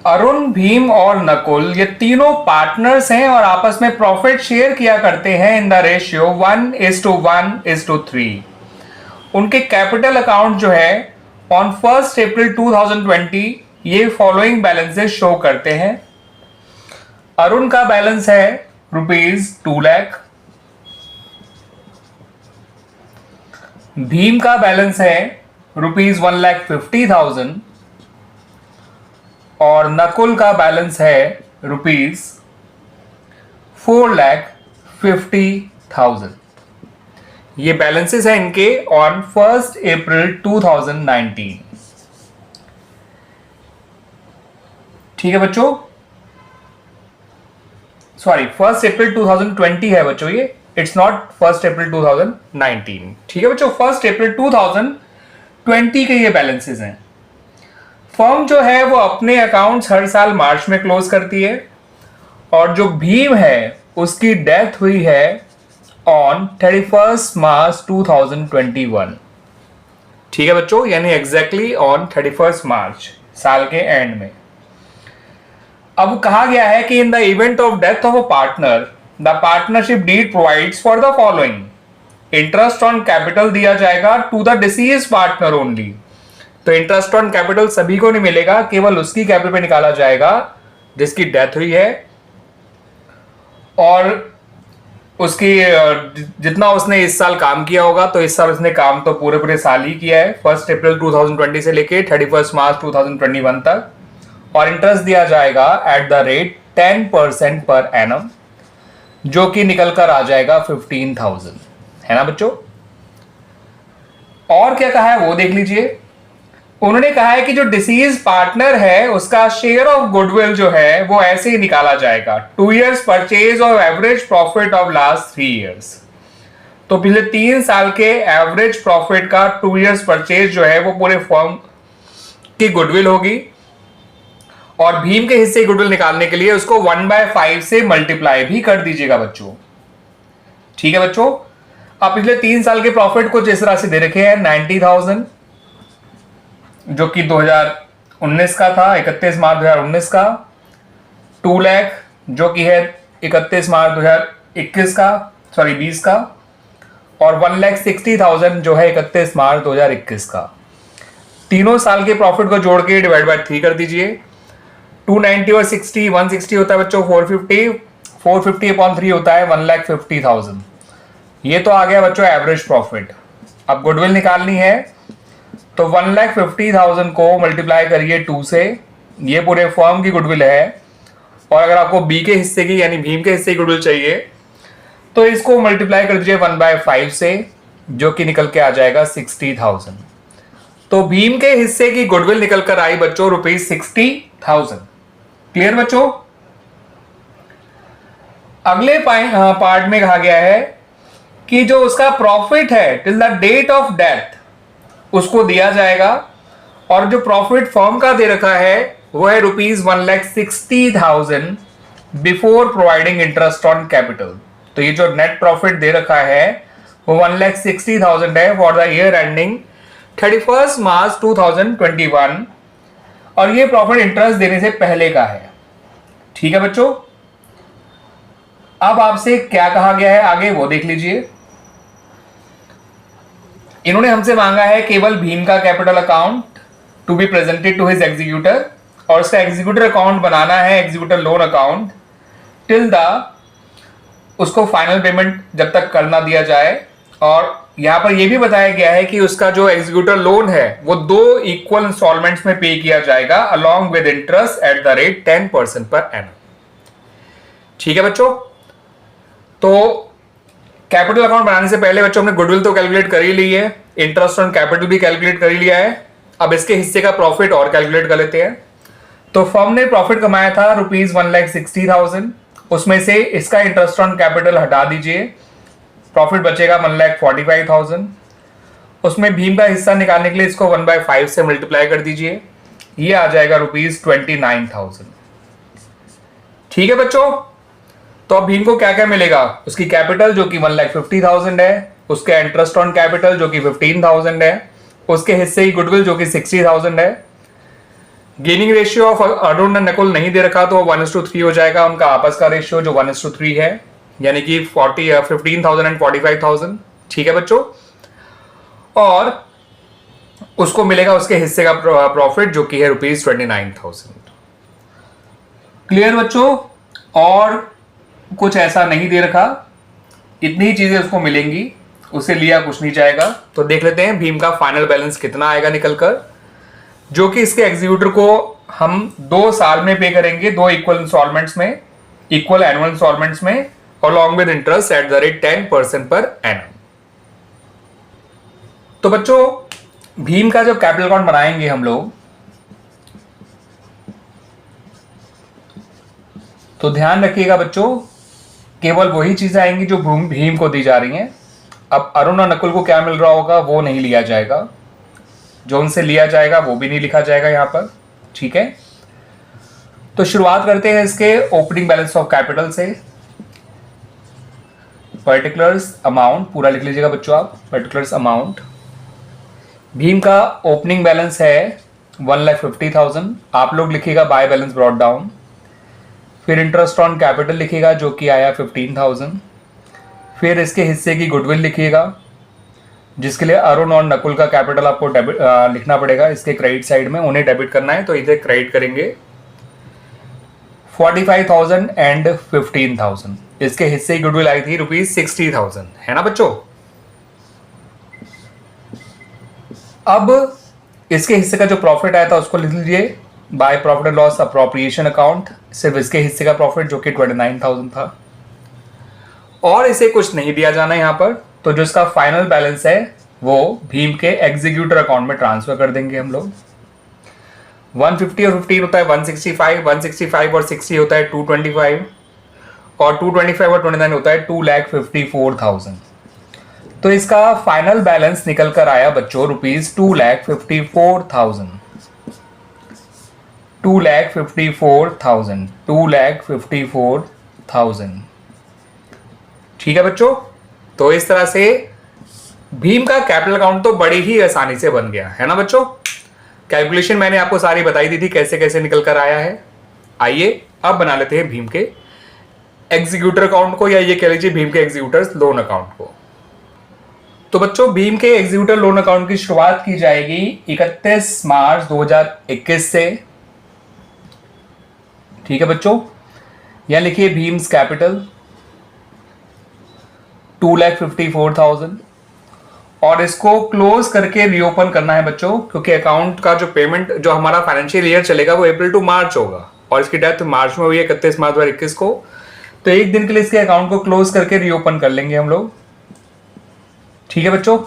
अरुण, भीम और नकुल ये तीनों पार्टनर्स हैं और आपस में प्रॉफिट शेयर किया करते हैं इन द रेशियो 1:1:3। उनके कैपिटल अकाउंट जो है ऑन 1 अप्रैल 2020 ये फॉलोइंग बैलेंसेस शो करते हैं। अरुण का बैलेंस है ₹2 लाख, भीम का बैलेंस है ₹1,50,000 और नकुल का बैलेंस है ₹4,50,000। ये बैलेंसेस हैं इनके ऑन 1 अप्रैल 2019। ठीक है बच्चों, सॉरी 1 अप्रैल 2020 है बच्चों, ये इट्स नॉट 1 अप्रैल 2019। ठीक है बच्चों, 1 अप्रैल 2020 के ये बैलेंसेस हैं। फर्म जो है वो अपने अकाउंट्स हर साल मार्च में क्लोज करती है और जो भीम है उसकी डेथ हुई है ऑन 31 मार्च 2021। ठीक है बच्चों, यानी एग्जैक्टली ऑन 31 मार्च, साल के एंड में। अब कहा गया है कि in the event of death of a partner the partnership deed provides for the following. Interest on capital दिया जाएगा to the deceased partner only. तो इंटरेस्ट ऑन कैपिटल सभी को नहीं मिलेगा, केवल उसकी कैपिटल पे निकाला जाएगा जिसकी डेथ हुई है और उसकी जितना उसने इस साल काम किया होगा। तो इस साल उसने काम तो पूरे साल ही किया है, 1 अप्रैल 2020 से लेके 31 मार्च 2021 तक। और इंटरेस्ट दिया जाएगा at the rate 10% per annum, जो कि निकल कर आ जाएगा 15,000, है ना बच्चों। और क्या कहा है वो देख लीजिए। उन्होंने कहा है कि जो डिसीज पार्टनर है उसका शेयर ऑफ गुडविल जो है वो ऐसे ही निकाला जाएगा, 2 years परचेज और average profit of last 3 years। तो पिछले 3 साल के एवरेज प्रॉफिट का 2 years परचेज जो है वो पूरे फर्म की गुडविल होगी। और भीम के हिस्से गुडविल निकालने के लिए उसको 1/5 से मल्टीप्लाई भी कर दीजिएगा बच्चों। ठीक है बच्चों, अब पिछले 3 साल के प्रॉफिट को जिस तरह से दे रखे हैं 90,000 जो कि 2019 का था, 31 मार्च 2019 का, 2 लाख जो कि है 31 मार्च 2021 का, सॉरी 20 का, और 1,60,000 जो है 31 मार्च 2021 का। तीनों साल के प्रॉफिट को जोड़ के डिवाइड बाय 3 कर दीजिए। 290 और 60, 160 होता है बच्चों 450 अपॉन 3 होता है 1,50,000। ये तो आ गया बच्चों एवरेज प्रॉफिट। अब गुडविल निकालनी है तो 1,50,000 को मल्टीप्लाई करिए 2 से, ये पूरे फर्म की गुडविल है। और अगर आपको बी के हिस्से की यानी भीम के हिस्से की गुडविल चाहिए तो इसको मल्टीप्लाई कर दीजिए 1/5 से, जो कि निकल के आ जाएगा 60,000। तो भीम के हिस्से की गुडविल निकल कर आई बच्चों ₹60,000। क्लियर बच्चों। अगले पार्ट में कहा गया है कि जो उसका प्रॉफिट है till the date of death उसको दिया जाएगा, और जो प्रॉफिट फर्म का दे रखा है वो है ₹1,60,000 before providing interest on capital. तो ये जो नेट प्रॉफिट दे रखा है वो 1,60,000 है फॉर द ईयर एंडिंग 31 मार्च 2021, और ये प्रॉफिट इंटरेस्ट देने से पहले का है। ठीक है बच्चों, अब आपसे क्या कहा गया है आगे वो देख लीजिए। इन्होंने हमसे मांगा है केवल भीम का capital account to be presented to his executor, और उसका एग्जीक्यूटर अकाउंट बनाना है executor loan account till the उसको फाइनल पेमेंट जब तक करना दिया जाए। और यहां पर यह भी बताया गया है कि उसका जो एग्जीक्यूटर लोन है वो 2 इक्वल इंस्टॉलमेंट्स में पे किया जाएगा along with interest at the rate 10% per annum. ठीक है बच्चों, तो कैपिटल अकाउंट बनाने से पहले बच्चों हमने गुडविल तो कैलकुलेट कर ही ली है, इंटरेस्ट ऑन कैपिटल भी कैलकुलेट कर ही लिया है। अब इसके हिस्से का प्रॉफिट और कैलकुलेट कर लेते हैं। तो फर्म ने प्रॉफिट कमाया था ₹1,60,000, उसमें से इसका इंटरेस्ट ऑन कैपिटल हटा दीजिए, प्रॉफिट बचेगा 1,45,000। उसमें भीम का हिस्सा निकालने के लिए इसको 1/5 से मल्टीप्लाई कर दीजिए, ये आ जाएगा ₹29,000। ठीक है बच्चों, तो अब भीम को क्या क्या मिलेगा, उसकी कैपिटल जो कि 1,50,000 है, उसके इंटरेस्ट ऑन कैपिटल जो कि 15,000 है, उसके हिस्से की गुडविल जो कि 60,000 है, gaining ratio of Arun and Nakul नहीं दे रखा तो 1:3 हो जाएगा उनका आपस का रेशियो जो 1:3 है, यानी कि 15,000 एंड 45,000। ठीक है बच्चों, और उसको मिलेगा उसके हिस्से का प्रॉफिट जो कि है ₹29,000। क्लियर बच्चों, और कुछ ऐसा नहीं दे रखा, इतनी ही चीजें उसको मिलेंगी, उसे लिया कुछ नहीं जाएगा। तो देख लेते हैं भीम का फाइनल बैलेंस कितना आएगा निकलकर, जो कि इसके एग्जीक्यूटर को हम 2 साल में पे करेंगे, 2 इक्वल इंस्टॉलमेंट्स में, इक्वल एनुअल इंस्टॉलमेंट्स में, along with interest at the rate 10% per annum. तो बच्चों भीम का जब कैपिटल अकाउंट बनाएंगे हम लोग, तो ध्यान रखिएगा बच्चों, केवल वही चीजें आएंगी जो भीम को दी जा रही हैं। अब अरुण और नकुल को क्या मिल रहा होगा वो नहीं लिया जाएगा, जो उनसे लिया जाएगा वो भी नहीं लिखा जाएगा यहां पर। ठीक है, तो शुरुआत करते हैं इसके ओपनिंग बैलेंस ऑफ कैपिटल से। पर्टिकुलर्स अमाउंट पूरा लिख लीजिएगा बच्चों आप, पर्टिकुलर्स अमाउंट। भीम का ओपनिंग बैलेंस है 1,50,000, आप लोग लिखिएगा बाय बैलेंस ब्रॉट डाउन। फिर इंटरेस्ट ऑन कैपिटल लिखिएगा जो कि आया 15,000। फिर इसके हिस्से की गुडविल लिखिएगा, जिसके लिए अरुण और नकुल का कैपिटल आपको लिखना पड़ेगा इसके क्रेडिट साइड में, उन्हें डेबिट करना है तो इधर क्रेडिट करेंगे 45,000 एंड 15,000। इसके हिस्से की गुडविल आई थी ₹60,000, है ना बच्चों। अब इसके हिस्से का जो प्रॉफिट आया था उसको लिख लीजिए by profit and loss appropriation account, सिर्फ इसके हिस्से का प्रॉफिट जो कि 29,000 था, और इसे कुछ नहीं दिया जाना यहां पर। तो जो इसका फाइनल बैलेंस है वो भीम के एग्जीक्यूटर अकाउंट में ट्रांसफर कर देंगे हम लोग। 150 और 15 होता है 165, 165 और 60 होता है 225, और 225 और 29 होता है 2,54,000। तो इसका फाइनल बैलेंस निकल कर आया बच्चों ₹2,54,000, 2,54,000, 2,54,000। ठीक है बच्चों, तो इस तरह से भीम का कैपिटल अकाउंट तो बड़ी ही आसानी से बन गया, है ना बच्चों। कैलकुलेशन मैंने आपको सारी बताई दी थी कैसे कैसे निकल कर आया है। आइए अब बना लेते हैं भीम के एग्जीक्यूटर अकाउंट को, या ये कह लीजिए भीम के एग्जीक्यूटर लोन अकाउंट को। तो बच्चों भीम के एग्जीक्यूटर लोन अकाउंट की शुरुआत की जाएगी 31 मार्च 2021 से। ठीक है बच्चों, यहां लिखिए भीम्स कैपिटल 2,54,000, और इसको क्लोज करके रीओपन करना है बच्चों, क्योंकि अकाउंट का जो पेमेंट जो हमारा फाइनेंशियल ईयर चलेगा वो अप्रैल टू मार्च होगा, और इसकी डेथ मार्च में हुई है 31 मार्च 2021 को। तो एक दिन के लिए इसके अकाउंट को क्लोज करके रीओपन कर लेंगे हम लोग। ठीक है बच्चों,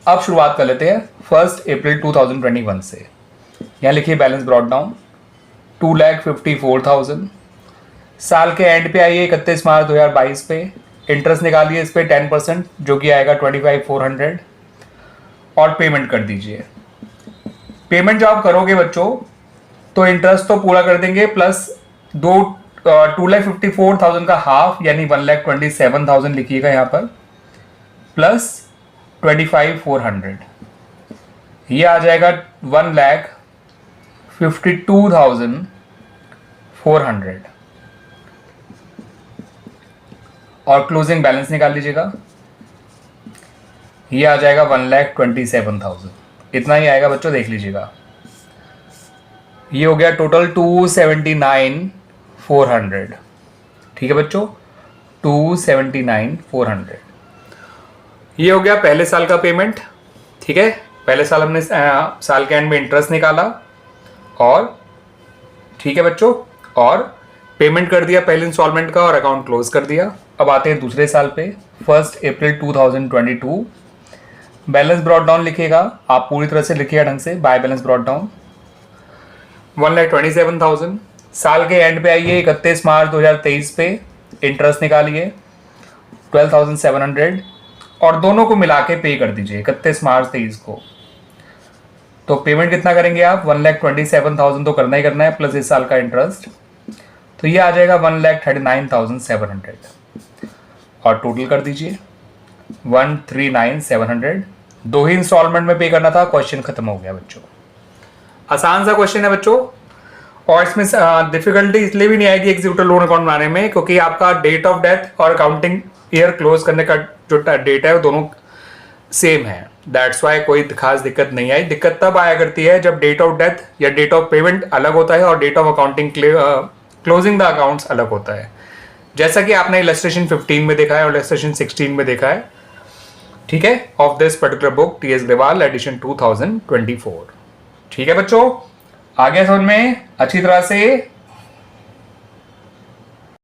अब शुरुआत कर लेते हैं 1 अप्रैल 2021 से। यहां लिखिए बैलेंस ब्रॉट डाउन 2,54,000। साल के एंड पे आइए 31 मार्च 2022 पे, इंटरेस्ट निकालिए इस पे 10% जो कि आएगा 25,400, और पेमेंट कर दीजिए। पेमेंट जो आप करोगे बच्चों तो इंटरेस्ट तो पूरा कर देंगे, प्लस 2,54,000 का हाफ यानी 1,27,000 लिखिएगा यहाँ पर, प्लस 25,400, ये आ जाएगा 1,52,400, और क्लोजिंग बैलेंस निकाल लीजिएगा, ये आ जाएगा 1,27,000। इतना ही आएगा बच्चों, देख लीजिएगा। ये हो गया टोटल 279,400। ठीक है बच्चों, 279,400 ये हो गया पहले साल का पेमेंट। ठीक है, पहले साल हमने साल के एंड में इंटरेस्ट निकाला, और ठीक है बच्चों, और पेमेंट कर दिया पहले इंस्टॉलमेंट का और अकाउंट क्लोज कर दिया। अब आते हैं दूसरे साल पे 1 अप्रैल 2022। बैलेंस ब्रॉट डाउन लिखिएगा, आप पूरी तरह से लिखिएगा ढंग से, बाय बैलेंस ब्रॉट डाउन 1,27,000। साल के एंड पे आइए 31 मार्च 2023 पे, इंटरेस्ट निकालिए 12,700, और दोनों को मिला के पे कर दीजिए 31 मार्च 23 को। तो पेमेंट कितना करेंगे आप, 1,27,000 तो करना ही करना है, प्लस इस साल का इंटरेस्ट, तो ये आ जाएगा 1,39,700, और टोटल कर दीजिए 1,39,700। 2 ही इंस्टॉलमेंट में पे करना था, क्वेश्चन खत्म हो गया बच्चों। आसान सा क्वेश्चन है बच्चों, और इसमें डिफिकल्टी इसलिए भी नहीं आएगी एग्जीक्यूटिव लोन अकाउंट बनाने में, क्योंकि आपका डेट ऑफ डेथ और अकाउंटिंग ईयर क्लोज करने का जो डेट है वो दोनों सेम है। दैट्स वाई कोई खास दिक्कत नहीं आई। दिक्कत तब आया करती है जब डेट ऑफ डेथ या डेट ऑफ पेमेंट अलग होता है और date of accounting closing the accounts अलग होता है, जैसा कि आपने इलस्ट्रेशन 15 में देखा है और इलस्ट्रेशन 16 में देखा है, ठीक है, of this particular book T S Grewal edition 2024। ठीक है बच्चों, आ गया समझ में अच्छी तरह से।